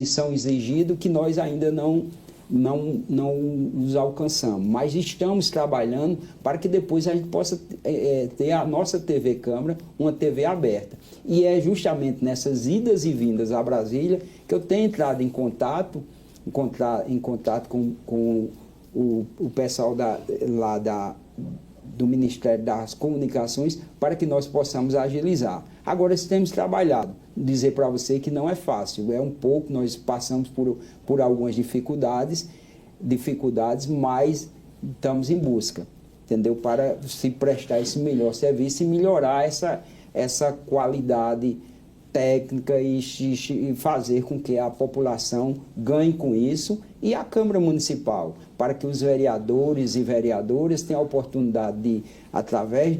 são exigidos que nós ainda não os alcançamos, mas estamos trabalhando para que depois a gente possa ter a nossa TV Câmara, uma TV aberta. E é justamente nessas idas e vindas a Brasília que eu tenho entrado em contato com o pessoal do Ministério das Comunicações para que nós possamos agilizar. Agora, temos trabalhado. Dizer para você que não é fácil, é um pouco, nós passamos por algumas dificuldades, mas estamos em busca, entendeu? Para se prestar esse melhor serviço e melhorar essa qualidade técnica e fazer com que a população ganhe com isso e a Câmara Municipal, para que os vereadores e vereadoras tenham a oportunidade de, através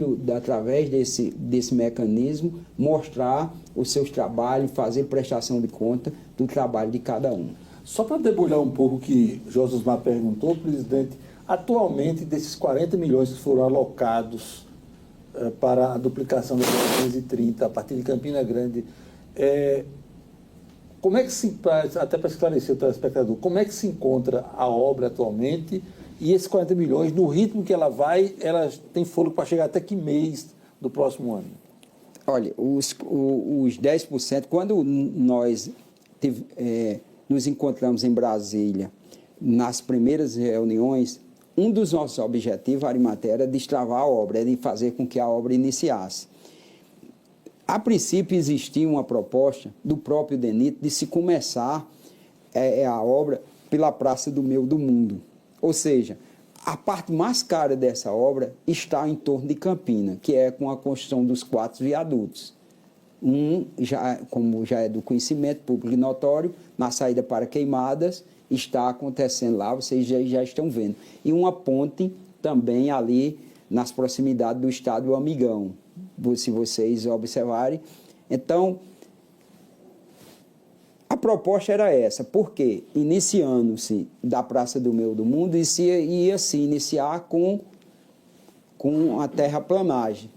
desse mecanismo, mostrar os seus trabalhos, fazer prestação de conta do trabalho de cada um. Só para debulhar um pouco o que Josmar perguntou, presidente, atualmente desses 40 milhões que foram alocados para a duplicação da 230 a partir de Campina Grande, como é que até para esclarecer o telespectador, como é que se encontra a obra atualmente e esses 40 milhões, no ritmo que ela vai, ela tem fôlego para chegar até que mês do próximo ano? Olha, os 10%, quando nós nos encontramos em Brasília, nas primeiras reuniões, um dos nossos objetivos, Arimatea, era destravar a obra, era de fazer com que a obra iniciasse. A princípio, existia uma proposta do próprio DENIT de se começar a obra pela Praça do Meio do Mundo. Ou seja, a parte mais cara dessa obra está em torno de Campina, que é com a construção dos 4 viadutos. Como já é do conhecimento público e notório, na saída para Queimadas, está acontecendo lá, vocês já estão vendo. E uma ponte também ali nas proximidades do estádio Amigão, se vocês observarem. Então, a proposta era essa, porque iniciando-se da Praça do Meio do Mundo, ia se iniciar com a terraplanagem.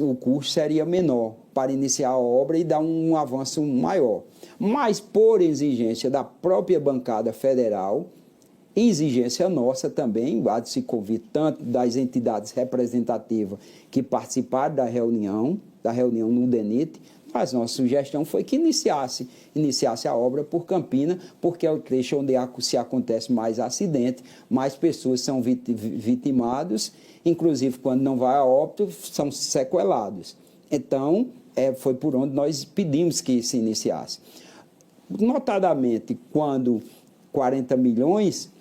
O custo seria menor para iniciar a obra e dar um avanço maior. Mas, por exigência da própria bancada federal, e exigência nossa também, há de se convir tanto das entidades representativas que participaram da reunião no DENIT, mas nossa sugestão foi que iniciasse a obra por Campina, porque é o trecho onde se acontece mais acidente, mais pessoas são vitimadas, inclusive quando não vai a óbito, são sequelados. Então, foi por onde nós pedimos que se iniciasse. Notadamente, quando 40 milhões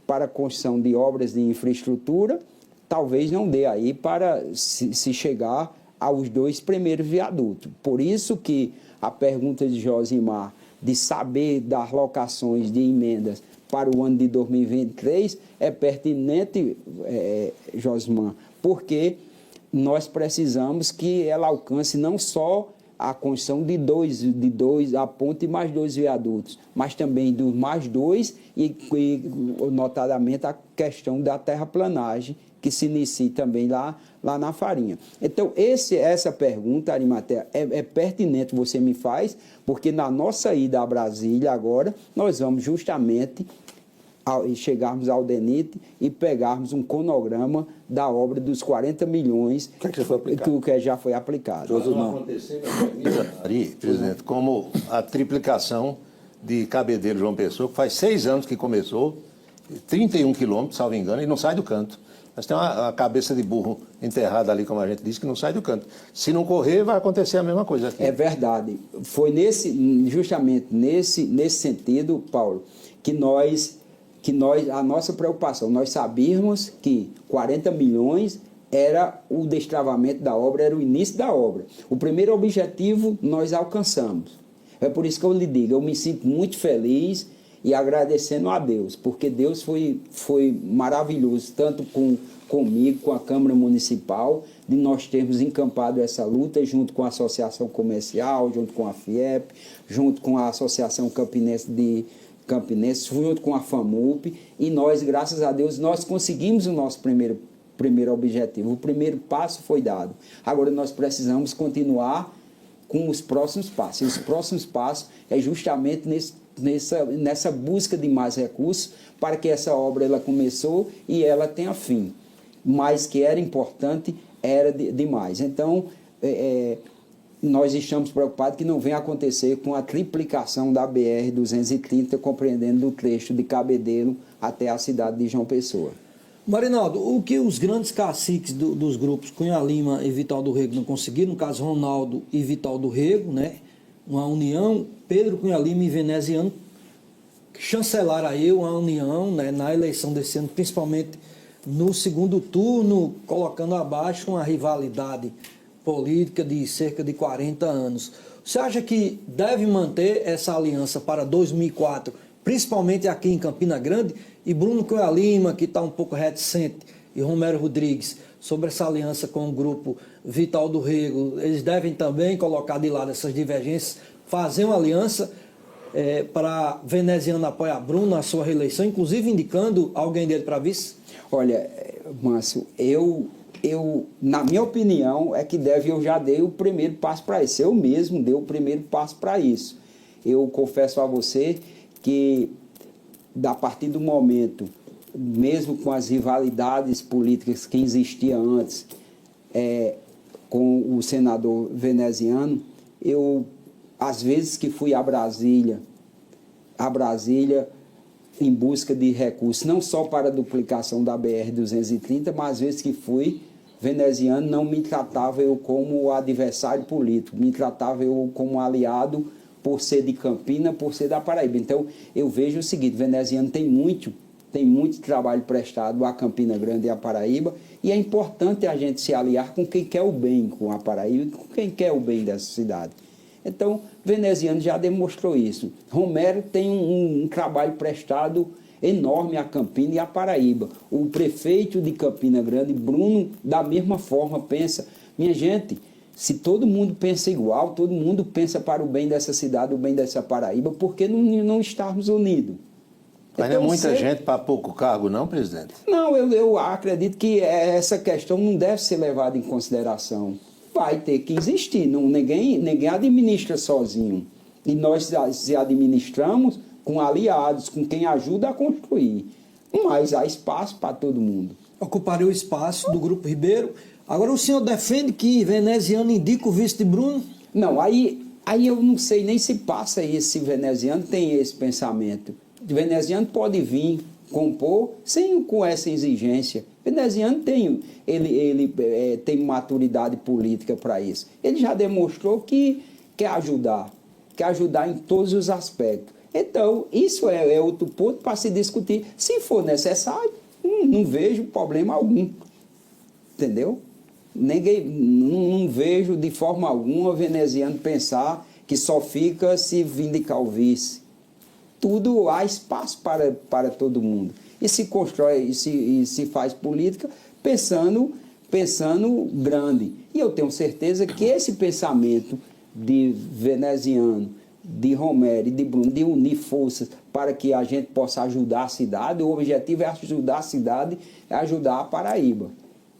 para a construção de obras de infraestrutura, talvez não dê aí para se chegar aos 2 primeiros viadutos. Por isso que a pergunta de Josimar de saber das locações de emendas para o ano de 2023 é pertinente, Josimar, porque nós precisamos que ela alcance não só a construção de dois a ponte e mais 2 viadutos, mas também dos mais 2 e notadamente a questão da terraplanagem, que se inicia também lá na Farinha. Então, essa pergunta, Arimatea, é pertinente, você me faz, porque na nossa ida a Brasília agora, nós vamos justamente chegarmos ao DENIT e pegarmos um cronograma da obra dos 40 milhões que já foi aplicado. Não acontecer, presidente, como a triplicação de Cabedelo João Pessoa, que faz 6 anos que começou, 31 quilômetros, salvo engano, e não sai do canto. Mas tem uma cabeça de burro enterrada ali, como a gente disse, que não sai do canto. Se não correr, vai acontecer a mesma coisa aqui. É verdade. Foi justamente nesse sentido, Paulo, que a nossa preocupação, nós sabíamos que 40 milhões era o destravamento da obra, era o início da obra. O primeiro objetivo nós alcançamos. É por isso que eu lhe digo, eu me sinto muito feliz e agradecendo a Deus, porque Deus foi maravilhoso, tanto comigo, com a Câmara Municipal, de nós termos encampado essa luta junto com a Associação Comercial, junto com a FIEP, junto com a Associação Campinense, junto com a FAMUP, e nós, graças a Deus, nós conseguimos o nosso primeiro objetivo. O primeiro passo foi dado. Agora nós precisamos continuar com os próximos passos. E os próximos passos é justamente nessa busca de mais recursos para que essa obra ela começou e ela tenha fim. Mas que era importante, era demais. Então, nós estamos preocupados que não venha acontecer com a triplicação da BR-230, compreendendo do trecho de Cabedelo até a cidade de João Pessoa. Marinaldo, o que os grandes caciques dos grupos Cunha Lima e Vital do Rego não conseguiram, no caso Ronaldo e Vital do Rego, né? Uma união, Pedro Cunha Lima e Veneziano chancelaram aí uma união, né, na eleição desse ano, principalmente no segundo turno, colocando abaixo uma rivalidade política de cerca de 40 anos. Você acha que deve manter essa aliança para 2004, principalmente aqui em Campina Grande? E Bruno Cunha Lima, que está um pouco reticente, e Romero Rodrigues, sobre essa aliança com o grupo Vital do Rego, eles devem também colocar de lado essas divergências, fazer uma aliança para Veneziano apoiar Bruno na sua reeleição, inclusive indicando alguém dele para vice? Olha, Márcio, na minha opinião, é que eu já dei o primeiro passo para isso. Eu mesmo dei o primeiro passo para isso. Eu confesso a você que, a partir do momento, mesmo com as rivalidades políticas que existiam antes, com o senador Veneziano, eu, às vezes que fui a Brasília em busca de recursos, não só para a duplicação da BR-230, mas às vezes que fui, Veneziano não me tratava eu como adversário político, me tratava eu como aliado por ser de Campina, por ser da Paraíba. Então, eu vejo o seguinte, Veneziano tem muito trabalho prestado a Campina Grande e a Paraíba, e é importante a gente se aliar com quem quer o bem com a Paraíba e com quem quer o bem dessa cidade. Então, Veneziano já demonstrou isso. Romero tem um trabalho prestado enorme a Campina e a Paraíba. O prefeito de Campina Grande, Bruno, da mesma forma pensa. Minha gente, se todo mundo pensa igual, todo mundo pensa para o bem dessa cidade, o bem dessa Paraíba, por que não estarmos unidos? Mas não é muita gente para pouco cargo, não, presidente? Não, eu acredito que essa questão não deve ser levada em consideração. Vai ter que existir, ninguém administra sozinho. E nós se administramos com aliados, com quem ajuda a construir. Mas há espaço para todo mundo. Ocuparia o espaço do Grupo Ribeiro. Agora o senhor defende que Veneziano indica o vice de Bruno? Não, aí eu não sei nem se passa isso, se Veneziano tem esse pensamento. Veneziano pode vir compor com essa exigência. Veneziano tem maturidade política para isso. Ele já demonstrou que quer ajudar em todos os aspectos. Então, isso é outro ponto para se discutir. Se for necessário, não vejo problema algum. Entendeu? Não vejo de forma alguma o Veneziano pensar que só fica se vindicar o vice. Tudo há espaço para todo mundo. E se constrói, e se faz política pensando grande. E eu tenho certeza que esse pensamento de Veneziano, de Romero e de Bruno, de unir forças para que a gente possa ajudar a cidade, o objetivo é ajudar a cidade, é ajudar a Paraíba.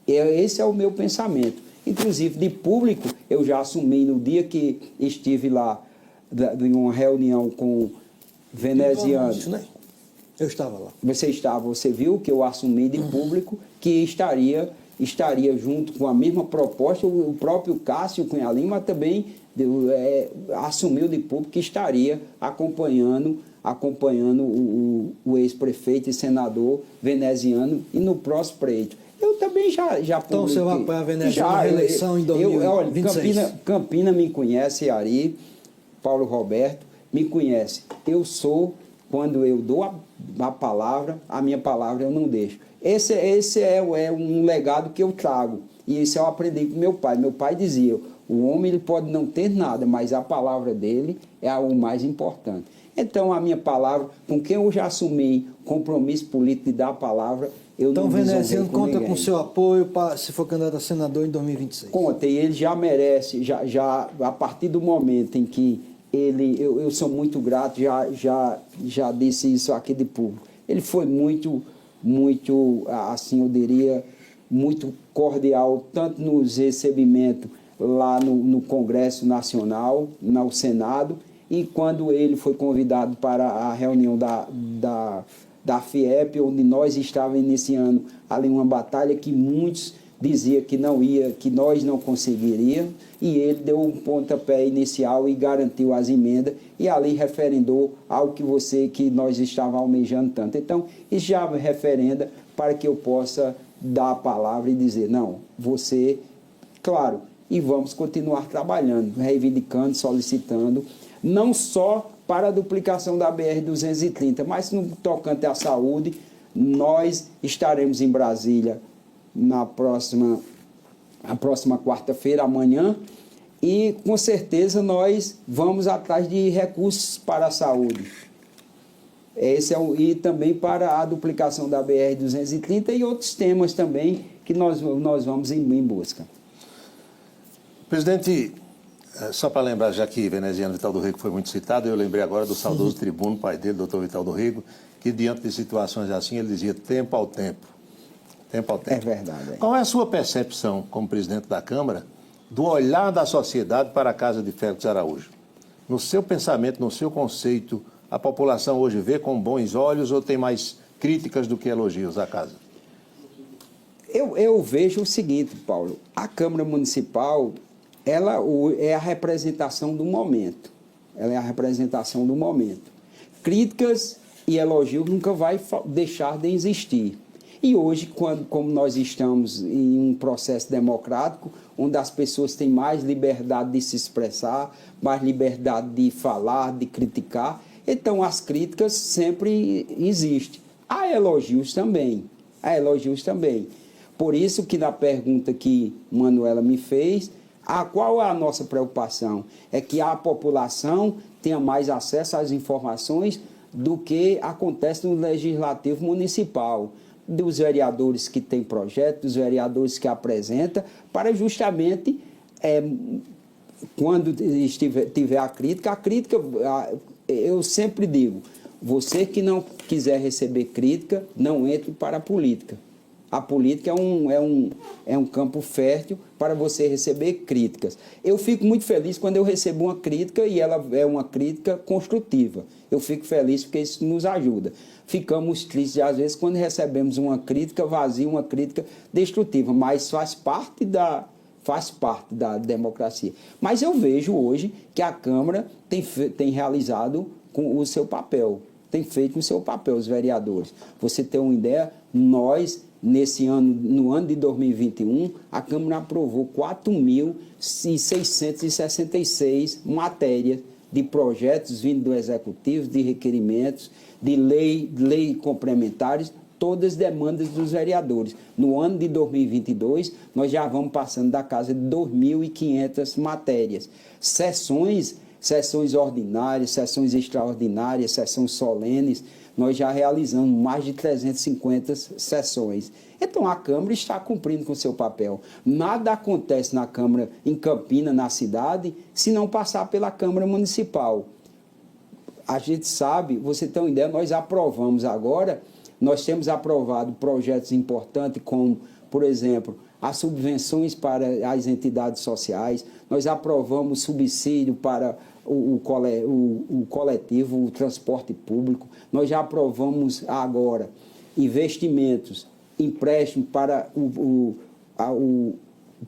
Esse é o meu pensamento. Inclusive, de público, eu já assumi no dia que estive lá, em uma reunião com Veneziano. Isso, né? Eu estava lá. Você viu que eu assumi de público que estaria junto com a mesma proposta, o próprio Cássio Cunha Lima também assumiu de público que estaria acompanhando o ex-prefeito e senador Veneziano e no próximo pleito. Eu também já Então você vai apoiar a Veneziano na reeleição em 2026? Olha, Campina me conhece, Ari, Paulo Roberto, me conhece. Eu sou, quando eu dou a palavra, a minha palavra eu não deixo. Esse é um legado que eu trago. E isso eu aprendi com meu pai. Meu pai dizia, o homem ele pode não ter nada, mas a palavra dele é o mais importante. Então, a minha palavra, com quem eu já assumi compromisso político de dar a palavra, eu não desonrei com ninguém. Então, Veneziano conta com seu apoio se for candidato a senador em 2026? Conta, e ele já merece, já a partir do momento em que eu sou muito grato, já disse isso aqui de público. Ele foi muito, assim, eu diria, muito cordial, tanto nos recebimentos lá no Congresso Nacional, no Senado, e quando ele foi convidado para a reunião da FIEP, onde nós estávamos iniciando ali uma batalha que muitos diziam que não ia, que nós não conseguiríamos, e ele deu um pontapé inicial e garantiu as emendas, e ali referendou algo que nós estávamos almejando tanto. Então, isso já referenda para que eu possa dar a palavra e dizer, não, você, claro, e vamos continuar trabalhando, reivindicando, solicitando, não só para a duplicação da BR-230, mas no tocante à saúde, nós estaremos em Brasília na próxima quarta-feira, amanhã, e com certeza nós vamos atrás de recursos para a saúde. E também para a duplicação da BR-230 e outros temas também que nós vamos em busca. Presidente, só para lembrar, já que Veneziano Vital do Rego foi muito citado, eu lembrei agora do saudoso tribuno, pai dele, doutor Vital do Rego, que diante de situações assim, ele dizia tempo ao tempo. Tempo ao tempo. É verdade. Qual é a sua percepção, como presidente da Câmara, do olhar da sociedade para a Casa de Félix Araújo? No seu pensamento, no seu conceito, a população hoje vê com bons olhos ou tem mais críticas do que elogios à casa? Eu vejo o seguinte, Paulo, a Câmara Municipal, ela é a representação do momento. Ela é a representação do momento. Críticas e elogios nunca vai deixar de existir. E hoje, como nós estamos em um processo democrático, onde as pessoas têm mais liberdade de se expressar, mais liberdade de falar, de criticar, então as críticas sempre existem. Há elogios também. Por isso que na pergunta que Manuela me fez, qual é a nossa preocupação? É que a população tenha mais acesso às informações do que acontece no Legislativo Municipal, dos vereadores que têm projeto, dos vereadores que apresentam, para justamente, quando tiver a crítica, eu sempre digo, você que não quiser receber crítica, não entre para a política. A política é um campo fértil para você receber críticas. Eu fico muito feliz quando eu recebo uma crítica e ela é uma crítica construtiva. Eu fico feliz porque isso nos ajuda. Ficamos tristes, às vezes, quando recebemos uma crítica vazia, uma crítica destrutiva, mas faz parte da democracia. Mas eu vejo hoje que a Câmara tem realizado com o seu papel, tem feito o seu papel, os vereadores. Você tem uma ideia, nós, no ano de 2021, a Câmara aprovou 4.666 matérias de projetos vindo do Executivo, de requerimentos, de lei complementares, todas demandas dos vereadores. No ano de 2022, nós já vamos passando da casa de 2.500 matérias. Sessões ordinárias, sessões extraordinárias, sessões solenes, nós já realizamos mais de 350 sessões. Então, a Câmara está cumprindo com o seu papel. Nada acontece na Câmara, em Campina, na cidade, se não passar pela Câmara Municipal. A gente sabe, você tem uma ideia, nós aprovamos agora, nós temos aprovado projetos importantes como, por exemplo, as subvenções para as entidades sociais, nós aprovamos subsídio para o coletivo, o transporte público, nós já aprovamos agora investimentos, empréstimo para o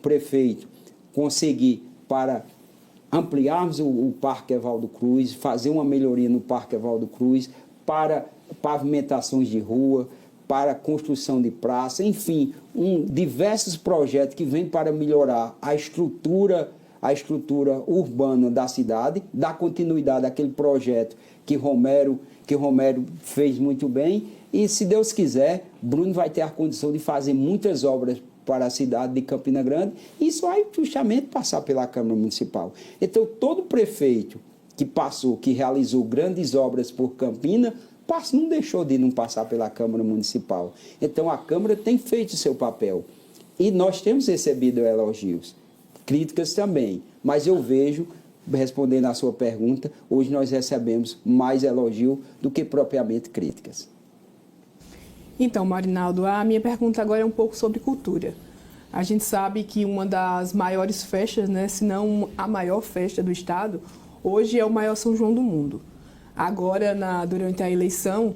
prefeito conseguir para ampliarmos o Parque Evaldo Cruz, fazer uma melhoria no Parque Evaldo Cruz, para pavimentações de rua, para construção de praça, enfim, diversos projetos que vêm para melhorar a estrutura urbana da cidade, dar continuidade àquele projeto que Romero fez muito bem, e se Deus quiser, Bruno vai ter a condição de fazer muitas obras para a cidade de Campina Grande, e isso vai justamente passar pela Câmara Municipal. Então, todo prefeito que realizou grandes obras por Campina, não deixou de não passar pela Câmara Municipal. Então, a Câmara tem feito o seu papel. E nós temos recebido elogios, críticas também. Mas eu vejo, respondendo à sua pergunta, hoje nós recebemos mais elogio do que propriamente críticas. Então, Marinaldo, a minha pergunta agora é um pouco sobre cultura. A gente sabe que uma das maiores festas, né, se não a maior festa do estado, hoje é o maior São João do mundo. Agora, durante a eleição,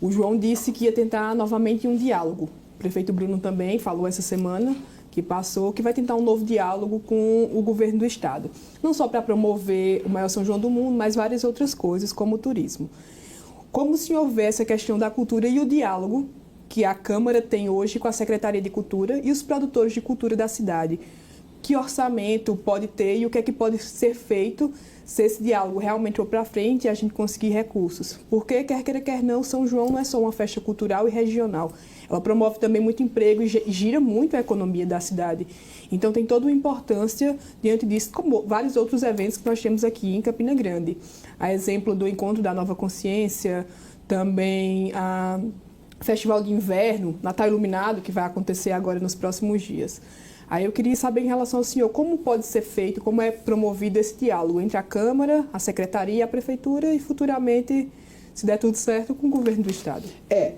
o João disse que ia tentar novamente um diálogo. O prefeito Bruno também falou essa semana que passou que vai tentar um novo diálogo com o governo do estado. Não só para promover o maior São João do mundo, mas várias outras coisas, como o turismo. Como o senhor vê essa questão da cultura e o diálogo que a Câmara tem hoje com a Secretaria de Cultura e os produtores de cultura da cidade? Que orçamento pode ter e o que é que pode ser feito se esse diálogo realmente for para frente e a gente conseguir recursos? Porque, quer queira, quer não, São João não é só uma festa cultural e regional. Ela promove também muito emprego e gira muito a economia da cidade. Então, tem toda uma importância diante disso, como vários outros eventos que nós temos aqui em Campina Grande. A exemplo do Encontro da Nova Consciência, também a Festival de Inverno, Natal Iluminado, que vai acontecer agora nos próximos dias. Aí eu queria saber em relação ao senhor, como pode ser feito, como é promovido esse diálogo entre a Câmara, a Secretaria, a Prefeitura e futuramente, se der tudo certo, com o governo do estado.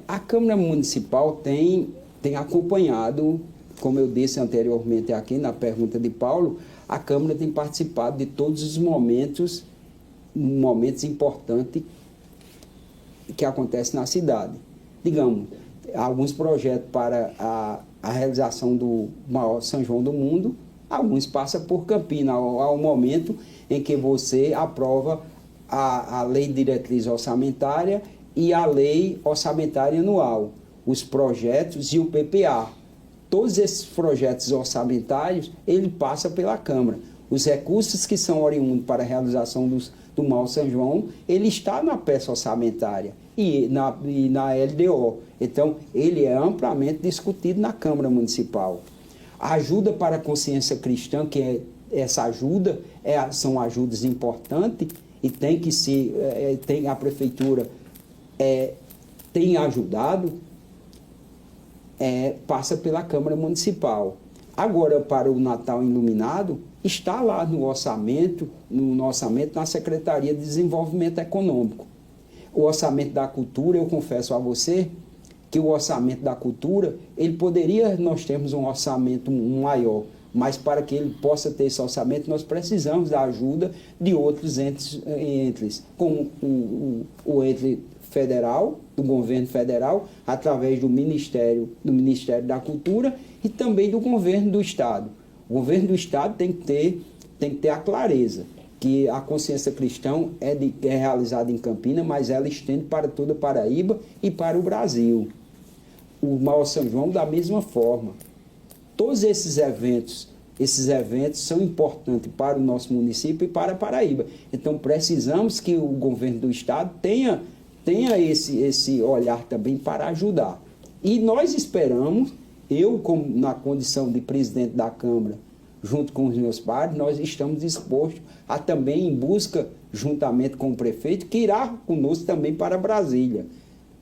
A Câmara Municipal tem acompanhado, como eu disse anteriormente aqui na pergunta de Paulo, a Câmara tem participado de todos os momentos importantes que acontecem na cidade. Digamos, alguns projetos para a realização do maior São João do mundo, alguns passam por Campina, ao momento em que você aprova a Lei de Diretriz Orçamentária e a Lei Orçamentária Anual, os projetos e o PPA. Todos esses projetos orçamentários, ele passa pela Câmara. Os recursos que são oriundos para a realização do maior São João, ele está na peça orçamentária e na LDO. Então, ele é amplamente discutido na Câmara Municipal. A ajuda para a consciência cristã, essa ajuda, são ajudas importantes e a Prefeitura tem ajudado, passa pela Câmara Municipal. Agora, para o Natal Iluminado, está lá no orçamento, na Secretaria de Desenvolvimento Econômico. O orçamento da cultura, eu confesso a você, que o orçamento da cultura, nós temos um orçamento maior, mas para que ele possa ter esse orçamento, nós precisamos da ajuda de outros entes, como o ente federal, do governo federal, através do Ministério da Cultura e também do governo do estado. O governo do estado tem que ter a clareza que a consciência cristã é realizada em Campina, mas ela estende para toda a Paraíba e para o Brasil. O maior São João da mesma forma. Todos esses eventos são importantes para o nosso município e para a Paraíba. Então precisamos que o governo do estado tenha esse olhar também para ajudar. E nós esperamos, como na condição de presidente da Câmara, junto com os meus pares, nós estamos dispostos a também em busca, juntamente com o prefeito, que irá conosco também para Brasília.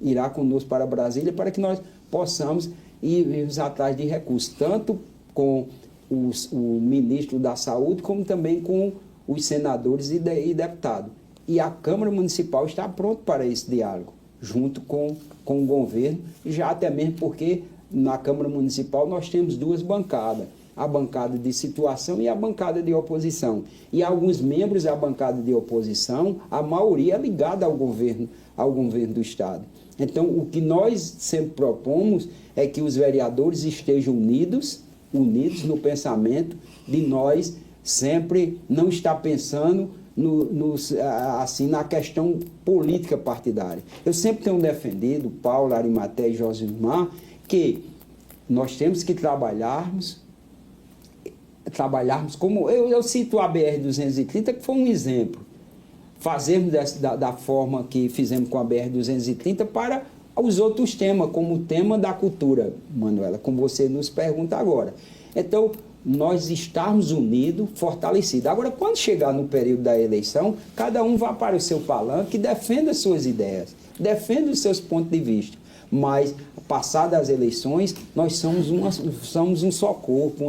Irá conosco para Brasília para que nós possamos ir atrás de recursos, tanto com o ministro da Saúde, como também com os senadores e deputados. E a Câmara Municipal está pronta para esse diálogo, junto com o governo, já até mesmo porque na Câmara Municipal nós temos duas bancadas, a bancada de situação e a bancada de oposição. E alguns membros da bancada de oposição, a maioria é ligada ao governo do estado. Então, o que nós sempre propomos é que os vereadores estejam unidos no pensamento de nós sempre não estar pensando assim, na questão política partidária. Eu sempre tenho defendido, Paulo, Arimaté e Josimar, que nós temos que trabalharmos como... Eu cito a BR-230, que foi um exemplo. Fazermos da forma que fizemos com a BR-230 para os outros temas, como o tema da cultura, Manuela, como você nos pergunta agora. Então, nós estarmos unidos, fortalecidos. Agora, quando chegar no período da eleição, cada um vá para o seu palanque e defenda as suas ideias, defenda os seus pontos de vista. Mas, passadas as eleições, nós somos um só corpo,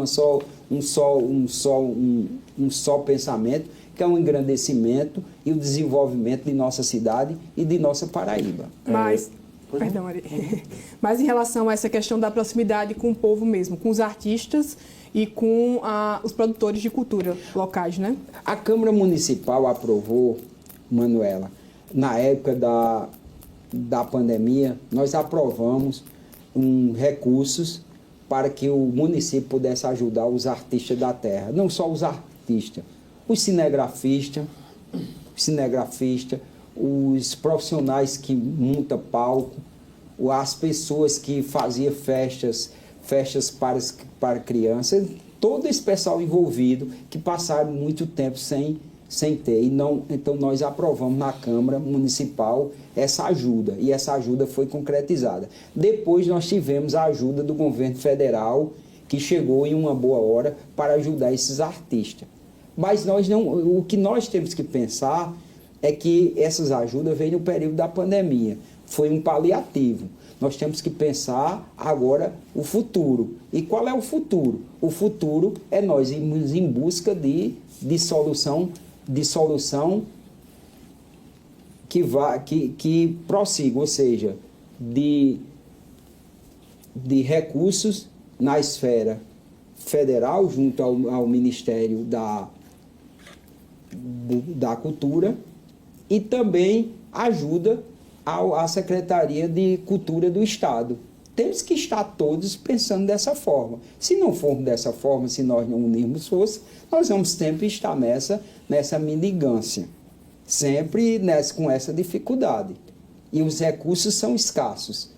um só pensamento, que é o engrandecimento e o desenvolvimento de nossa cidade e de nossa Paraíba. Mas Perdão, Ari. Mas em relação a essa questão da proximidade com o povo mesmo, com os artistas e com os produtores de cultura locais, né? A Câmara Municipal aprovou, Manuela, na época da pandemia, nós aprovamos recursos para que o município pudesse ajudar os artistas da terra. Não só os artistas, os cinegrafistas, os profissionais que montam palco, as pessoas que faziam festas para crianças, todo esse pessoal envolvido que passaram muito tempo sem ter. Então nós aprovamos na Câmara Municipal essa ajuda, e essa ajuda foi concretizada. Depois nós tivemos a ajuda do governo federal, que chegou em uma boa hora para ajudar esses artistas. Mas o que nós temos que pensar é que essas ajudas veio no período da pandemia. Foi um paliativo. Nós temos que pensar agora o futuro. E qual é o futuro? O futuro é nós irmos em busca de solução que prossiga, ou seja, de recursos na esfera federal, junto ao Ministério da Cultura, e também ajuda à Secretaria de Cultura do Estado. Temos que estar todos pensando dessa forma. Se não formos dessa forma, se nós não unirmos forças, nós vamos sempre estar nessa minigância, sempre com essa dificuldade. E os recursos são escassos.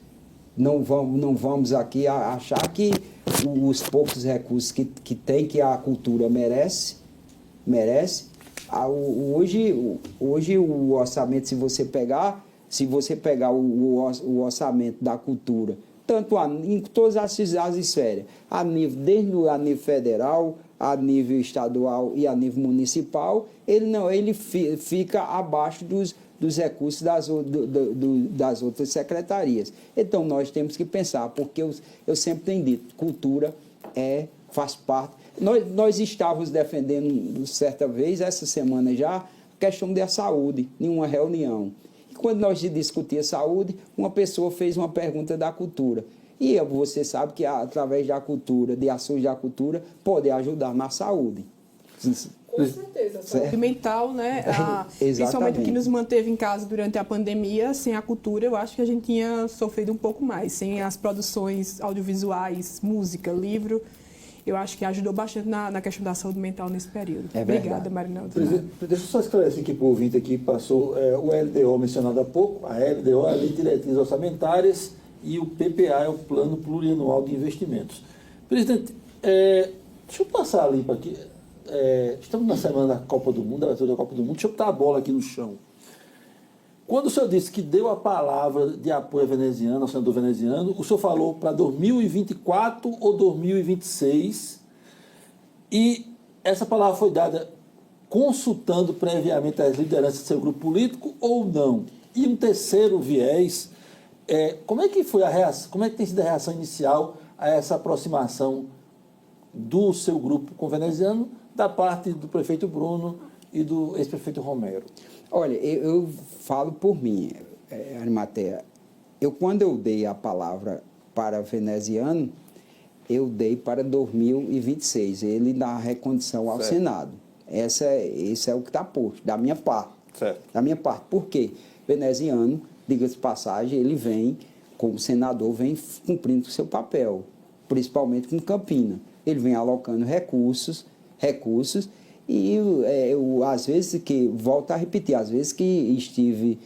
Não vamos aqui achar que os poucos recursos que tem, que a cultura merece. Hoje o orçamento, se você pegar o orçamento da cultura, tanto em todas as esferas, desde a nível federal, a nível estadual e a nível municipal, ele fica abaixo dos recursos das outras secretarias. Então nós temos que pensar, porque eu sempre tenho dito, cultura faz parte. Nós estávamos defendendo, certa vez, essa semana já, a questão da saúde, em uma reunião. E quando nós discutíamos saúde, uma pessoa fez uma pergunta da cultura. E você sabe que, através da cultura, de ações da cultura, pode ajudar na saúde. Com certeza. A saúde mental, né? Principalmente o que nos manteve em casa durante a pandemia, sem a cultura, eu acho que a gente tinha sofrido um pouco mais. Sem as produções audiovisuais, música, livro, eu acho que ajudou bastante na questão da saúde mental nesse período. Obrigada, Marinaldo. Deixa eu só esclarecer aqui para o ouvinte que passou o LDO mencionado há pouco. A LDO é a Lei de Diretrizes Orçamentárias e o PPA é o Plano Plurianual de Investimentos. Presidente, deixa eu passar ali para aqui. Estamos na semana da Copa do Mundo, da abertura da Copa do Mundo. Deixa eu botar a bola aqui no chão. Quando o senhor disse que deu a palavra de apoio veneziano, ao senador veneziano, o senhor falou para 2024 ou 2026, e essa palavra foi dada consultando previamente as lideranças do seu grupo político ou não? E um terceiro viés, como é que foi a reação, como é que tem sido a reação inicial a essa aproximação do seu grupo com o veneziano, da parte do prefeito Bruno e do ex-prefeito Romero? Olha, eu falo por mim, Arimatea. Quando eu dei a palavra para veneziano, eu dei para 2026, ele na recondução ao Senado. Esse é o que está posto, da minha parte. Certo. Da minha parte. Por quê? Veneziano, diga-se de passagem, ele vem, como senador, vem cumprindo o seu papel, principalmente com Campina. Ele vem alocando recursos, e às vezes, volto a repetir, às vezes que estive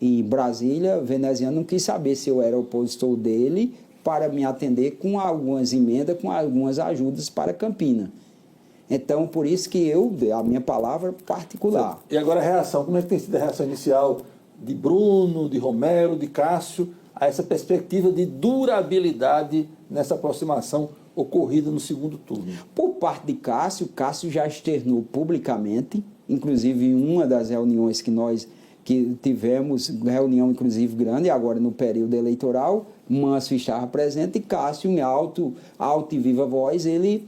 em Brasília, veneziano não quis saber se eu era opositor dele para me atender com algumas emendas, com algumas ajudas para Campina. Então, por isso que a minha palavra particular. E agora a reação, como é que tem sido a reação inicial de Bruno, de Romero, de Cássio, a essa perspectiva de durabilidade nessa aproximação ocorrida no segundo turno? Por parte de Cássio já externou publicamente, inclusive em uma das reuniões que tivemos, reunião inclusive grande, agora no período eleitoral, Mâncio estava presente e Cássio, em alto e viva voz, ele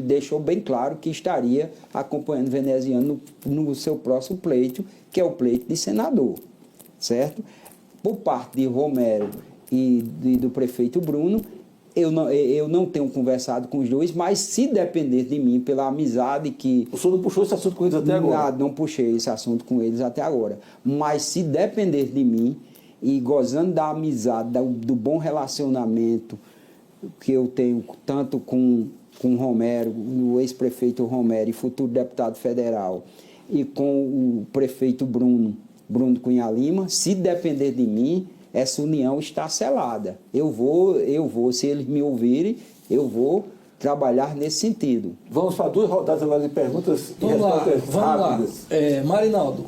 deixou bem claro que estaria acompanhando o veneziano no seu próximo pleito, que é o pleito de senador, certo? Por parte de Romero e do prefeito Bruno. Eu não tenho conversado com os dois, mas se depender de mim, pela amizade que... O senhor não puxou esse assunto com eles até agora? Não puxei esse assunto com eles até agora. Mas se depender de mim, e gozando da amizade, do bom relacionamento que eu tenho tanto com o Romero, o ex-prefeito Romero e futuro deputado federal, e com o prefeito Bruno Cunha Lima, se depender de mim, essa união está selada. Eu vou, se eles me ouvirem, eu vou trabalhar nesse sentido. Vamos para 2 rodadas agora de perguntas e Vamos respostas rápidas. lá. Marinaldo,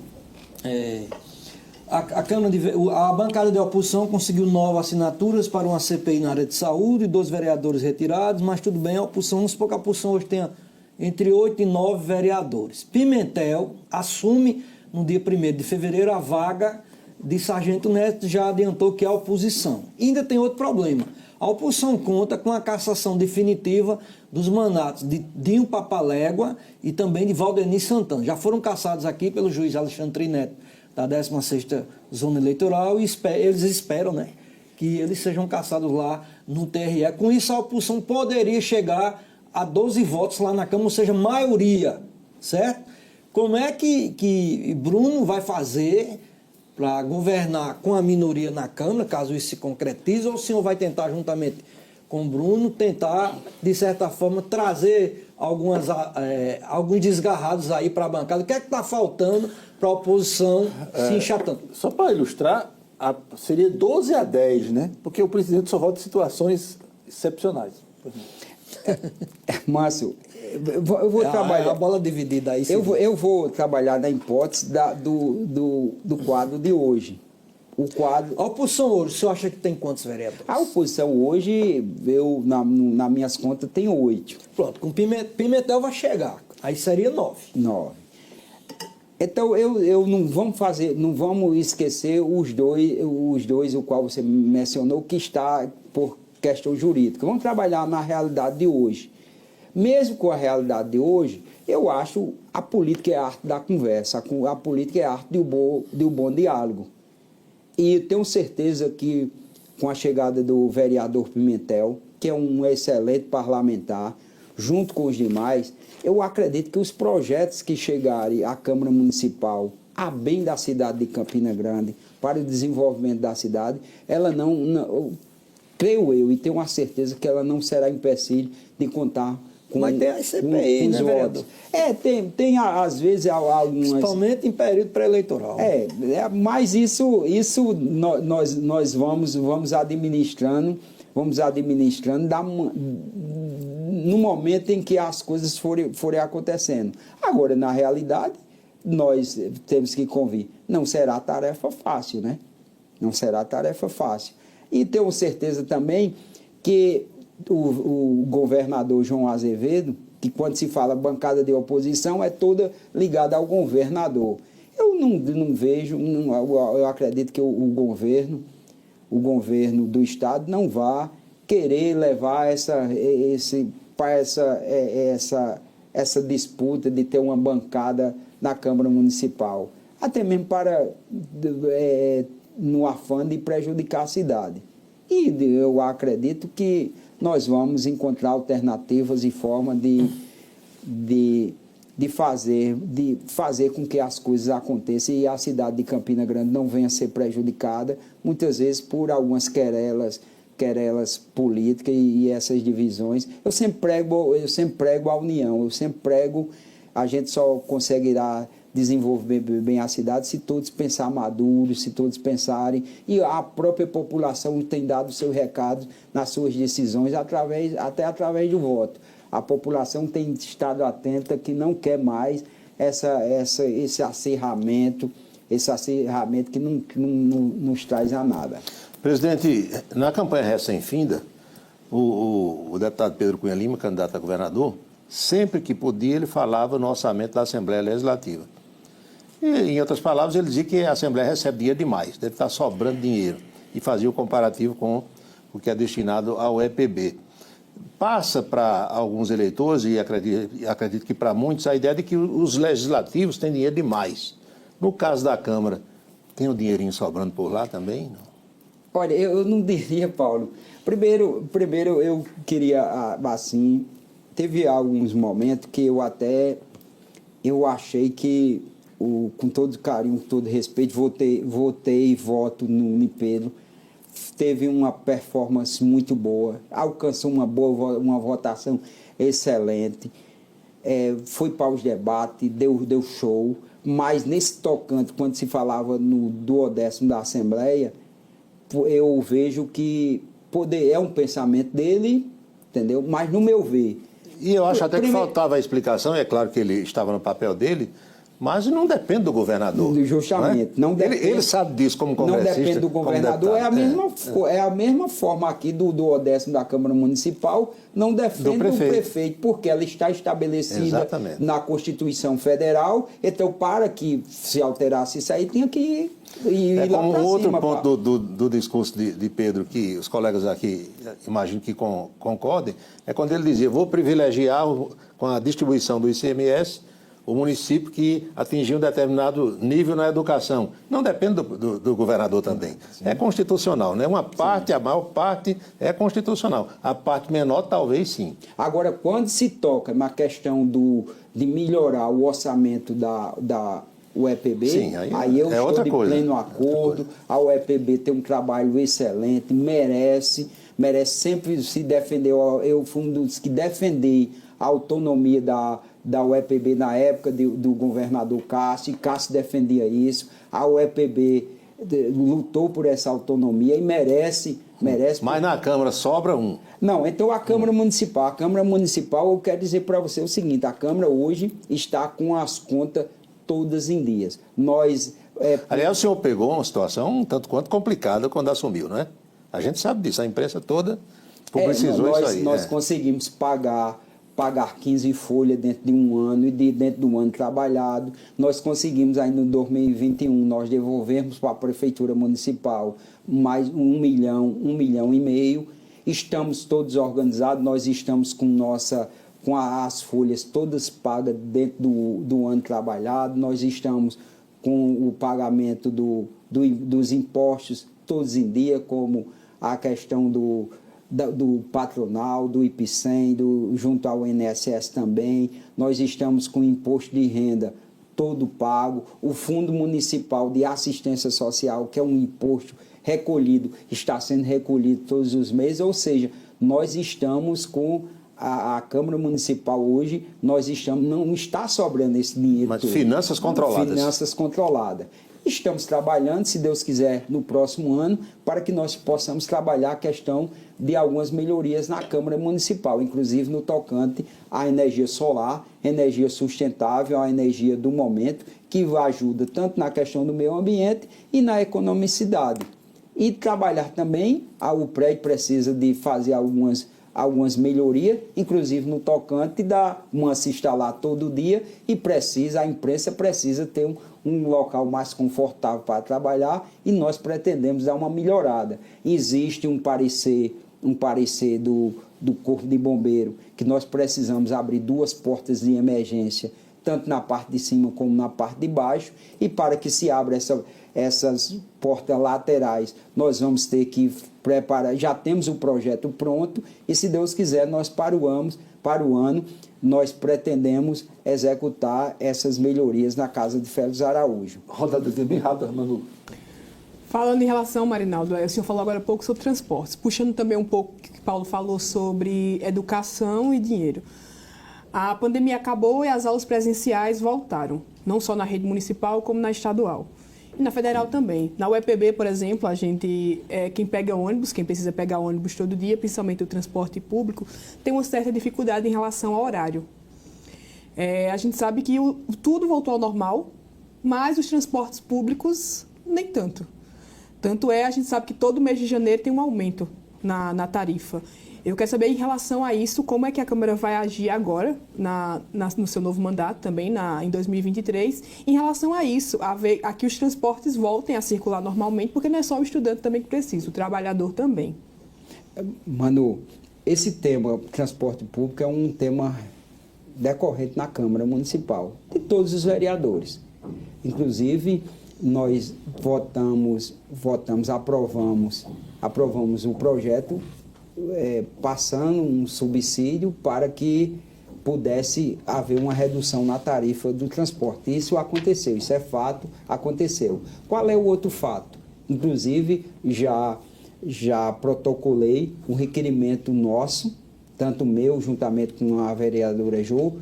a bancada de oposição conseguiu 9 assinaturas para uma CPI na área de saúde, 2 vereadores retirados, mas tudo bem, a oposição, vamos supor que a oposição hoje tenha entre 8 e 9 vereadores. Pimentel assume no dia 1º de fevereiro a vaga de Sargento Neto, já adiantou que é a oposição. E ainda tem outro problema. A oposição conta com a cassação definitiva dos mandatos de Dinho Papalégua e também de Valdeni Santana. Já foram cassados aqui pelo juiz Alexandre Neto, da 16ª Zona Eleitoral, e eles esperam, né, que eles sejam cassados lá no TRE. Com isso, a oposição poderia chegar a 12 votos lá na Câmara, ou seja, maioria, certo? Como é que Bruno vai fazer para governar com a minoria na Câmara, caso isso se concretize, ou o senhor vai tentar, juntamente com o Bruno, tentar, de certa forma, trazer alguns desgarrados aí para a bancada? O que é que está faltando para a oposição se enchatando? Só para ilustrar, seria 12-10, né? Porque o presidente só vota em situações excepcionais. Márcio, eu vou trabalhar... A bola dividida aí. Eu vou trabalhar na hipótese do quadro de hoje. O quadro... A oposição hoje, o senhor acha que tem quantos vereadores? A oposição hoje, nas minhas contas, tem 8. Pronto, com Pimentel vai chegar. Aí seria 9. 9. Então, eu não vamos esquecer os dois, o qual você mencionou, que está por questão jurídica. Vamos trabalhar na realidade de hoje. Mesmo com a realidade de hoje, eu acho a política é a arte da conversa, a política é a arte do bom diálogo. E tenho certeza que, com a chegada do vereador Pimentel, que é um excelente parlamentar, junto com os demais, eu acredito que os projetos que chegarem à Câmara Municipal, a bem da cidade de Campina Grande, para o desenvolvimento da cidade, ela não creio eu, e tenho a certeza que ela não será empecilho de contar com, mas tem a CPI, né, vereador? Tem às vezes algumas... Principalmente em período pré-eleitoral. Mas isso nós vamos administrando no momento em que as coisas forem acontecendo. Agora, na realidade, nós temos que convir. Não será tarefa fácil, né? Não será tarefa fácil. E tenho certeza também que o governador João Azevedo, que quando se fala bancada de oposição, é toda ligada ao governador. Eu não vejo, eu acredito que o governo do Estado não vá querer levar essa disputa de ter uma bancada na Câmara Municipal. Até mesmo no afã de prejudicar a cidade. E eu acredito que nós vamos encontrar alternativas e formas de fazer com que as coisas aconteçam e a cidade de Campina Grande não venha a ser prejudicada, muitas vezes por algumas querelas políticas e essas divisões. Eu sempre prego a união, eu sempre prego, a gente só conseguirá desenvolver bem a cidade se todos pensarem maduros, se todos pensarem, e a própria população tem dado seu recado nas suas decisões, até através do voto. A população tem estado atenta que não quer mais esse acirramento que não nos traz a nada. Presidente, na campanha recém-finda, o deputado Pedro Cunha Lima, candidato a governador, sempre que podia ele falava no orçamento da Assembleia Legislativa. E, em outras palavras, ele dizia que a Assembleia recebe dinheiro demais, deve estar sobrando dinheiro, e fazia o comparativo com o que é destinado ao EPB. Passa para alguns eleitores, e acredito que para muitos, a ideia de que os legislativos têm dinheiro demais. No caso da Câmara, tem o dinheirinho sobrando por lá também? Não? Olha, eu não diria, Paulo. Primeiro eu queria, assim, teve alguns momentos que eu achei que, com todo carinho, com todo respeito, votei e voto no Pedro. Teve uma performance muito boa, alcançou uma votação excelente, foi para os debates, deu show, mas nesse tocante, quando se falava no duodécimo da Assembleia, eu vejo que é um pensamento dele, entendeu? Mas no meu ver... E eu acho até que faltava a explicação, é claro que ele estava no papel dele, mas não depende do governador. Justamente. Não é? Não depende, ele sabe disso como congressista. Não depende do governador. É a mesma forma aqui do duodécimo da Câmara Municipal, não depende do prefeito, porque ela está estabelecida na Constituição Federal. Então, para que se alterasse isso aí, tinha que ir lá para cima. Outro ponto do discurso de Pedro, que os colegas aqui imagino que concordem, é quando ele dizia: vou privilegiar com a distribuição do ICMS o município que atingiu um determinado nível na educação. Não depende do governador também. Sim. É constitucional, né? Uma parte, a maior parte é constitucional. A parte menor, talvez sim. Agora, quando se toca na questão de melhorar o orçamento da UEPB, sim, aí eu estou de pleno acordo. A UEPB tem um trabalho excelente, merece sempre se defender. Eu fui um dos que defendi a autonomia da UEPB na época do governador Cássio, e Cássio defendia isso. A UEPB lutou por essa autonomia e merece. Mas na Câmara sobra um. Não, então a Câmara Municipal, eu quero dizer para você o seguinte: a Câmara hoje está com as contas todas em dias. Aliás, o senhor pegou uma situação um tanto quanto complicada quando assumiu, não é? A gente sabe disso, a imprensa toda publicizou isso aí. Nós conseguimos pagar 15 folhas dentro de um ano e dentro de um ano trabalhado. Nós conseguimos ainda em 2021, nós devolvermos para a Prefeitura Municipal mais 1 milhão e meio. Estamos todos organizados, nós estamos com as folhas todas pagas dentro do ano trabalhado, nós estamos com o pagamento dos impostos todos em dia, como a questão do patronal, do IPCEM, junto ao INSS também. Nós estamos com o imposto de renda todo pago. O Fundo Municipal de Assistência Social, que é um imposto recolhido, está sendo recolhido todos os meses. Ou seja, nós estamos com a Câmara Municipal hoje, não está sobrando esse dinheiro. Mas todo. Finanças controladas. Finanças controladas. Estamos trabalhando, se Deus quiser, no próximo ano, para que nós possamos trabalhar a questão de algumas melhorias na Câmara Municipal, inclusive no tocante à energia solar, energia sustentável, a energia do momento, que ajuda tanto na questão do meio ambiente e na economicidade. E trabalhar também, o prédio precisa de fazer algumas melhorias, inclusive no tocante da se instalar todo dia, e a imprensa precisa ter um local mais confortável para trabalhar, e nós pretendemos dar uma melhorada. Existe um parecer do Corpo de Bombeiro, que nós precisamos abrir 2 portas de emergência, tanto na parte de cima como na parte de baixo, e para que se abra essas portas laterais, nós vamos ter que preparar, já temos o projeto pronto, e se Deus quiser, nós para o ano, nós pretendemos executar essas melhorias na casa de Félix Araújo. Rodada bem rápida, Manu. Falando em relação, Marinaldo, o senhor falou agora há pouco sobre transportes, puxando também um pouco o que Paulo falou sobre educação e dinheiro. A pandemia acabou e as aulas presenciais voltaram, não só na rede municipal, como na estadual. E na federal também. Na UEPB, por exemplo, quem pega ônibus, quem precisa pegar ônibus todo dia, principalmente o transporte público, tem uma certa dificuldade em relação ao horário. A gente sabe que tudo voltou ao normal, mas os transportes públicos nem tanto. Tanto a gente sabe que todo mês de janeiro tem um aumento na tarifa. Eu quero saber, em relação a isso, como é que a Câmara vai agir agora, no seu novo mandato também, em 2023, em relação a isso, a que os transportes voltem a circular normalmente, porque não é só o estudante também que precisa, o trabalhador também. Manu, esse tema, transporte público, é um tema decorrente na Câmara Municipal, de todos os vereadores. Inclusive, nós aprovamos o projeto passando um subsídio para que pudesse haver uma redução na tarifa do transporte. Isso aconteceu, isso é fato, aconteceu. Qual é o outro fato? Inclusive, já protocolei um requerimento nosso, tanto meu, juntamente com a vereadora Jô,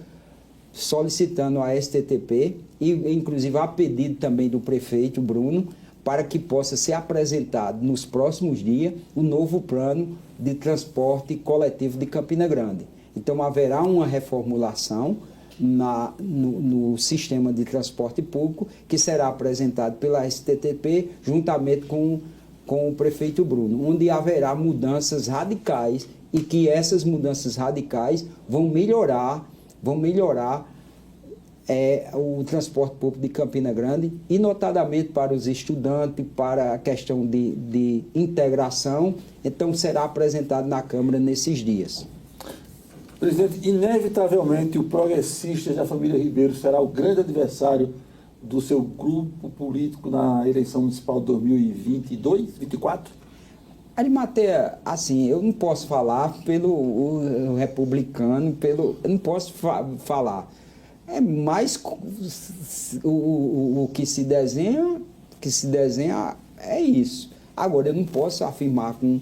solicitando a STTP, e inclusive a pedido também do prefeito Bruno, para que possa ser apresentado nos próximos dias o novo plano de transporte coletivo de Campina Grande. Então, haverá uma reformulação no sistema de transporte público, que será apresentado pela STTP, juntamente com o prefeito Bruno, onde haverá mudanças radicais, e que essas mudanças radicais vão melhorar o transporte público de Campina Grande, e notadamente para os estudantes, para a questão de integração. Então, será apresentado na Câmara nesses dias. Presidente, inevitavelmente o Progressistas da família Ribeiro será o grande adversário do seu grupo político na eleição municipal de 2022, 2024? Arimatea, assim, eu não posso falar pelo republicano, eu não posso falar. É mais o que se desenha é isso. Agora, eu não posso afirmar com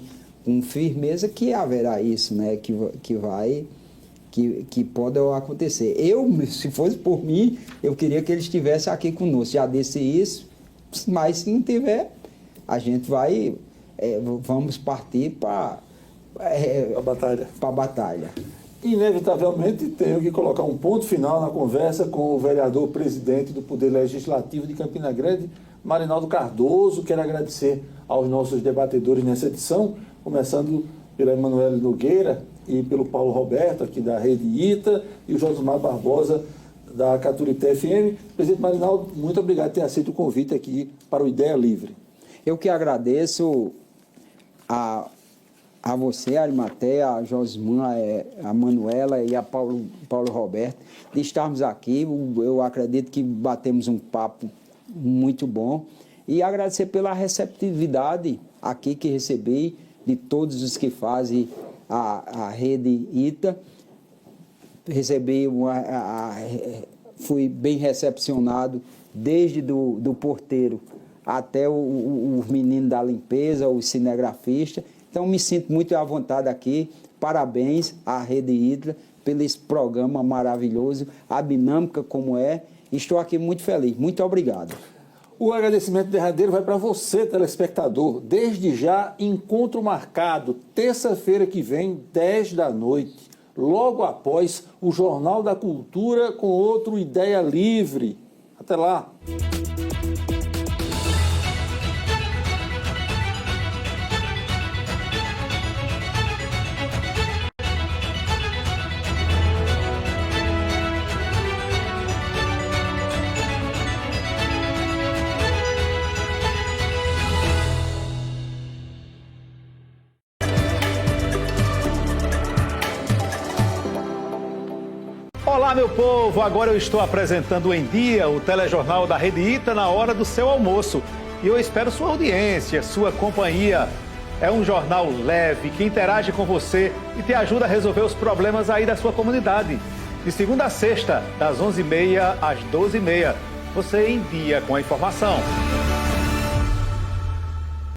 firmeza que haverá isso, né? Que pode acontecer. Se fosse por mim, eu queria que ele estivesse aqui conosco. Já disse isso, mas se não tiver, a gente vamos partir para a batalha. Inevitavelmente, tenho que colocar um ponto final na conversa com o vereador presidente do Poder Legislativo de Campina Grande, Marinaldo Cardoso. Quero agradecer aos nossos debatedores nessa edição, começando pela Emanuele Nogueira e pelo Paulo Roberto, aqui da Rede ITA, e o Josmar Barbosa, da Caturité FM. Presidente Marinaldo, muito obrigado por ter aceito o convite aqui para o Ideia Livre. Eu que agradeço a você, a Arimatea, a Josmar, a Manuela e a Paulo Roberto, de estarmos aqui. Eu acredito que batemos um papo muito bom. E agradecer pela receptividade aqui que recebi de todos os que fazem a Rede ITA. Fui bem recepcionado, desde do porteiro até o menino da limpeza, o cinegrafista. Então, me sinto muito à vontade aqui. Parabéns à Rede ITA pelo esse programa maravilhoso, a dinâmica como é. Estou aqui muito feliz. Muito obrigado. O agradecimento derradeiro vai para você, telespectador. Desde já, encontro marcado, terça-feira que vem, 10 da noite, logo após o Jornal da Cultura com outro Ideia Livre. Até lá! Olá, meu povo! Agora eu estou apresentando Em Dia, o telejornal da Rede ITA na hora do seu almoço. E eu espero sua audiência, sua companhia. É um jornal leve que interage com você e te ajuda a resolver os problemas aí da sua comunidade. De segunda a sexta, das 11h30 às 12h30. Você em dia com a informação.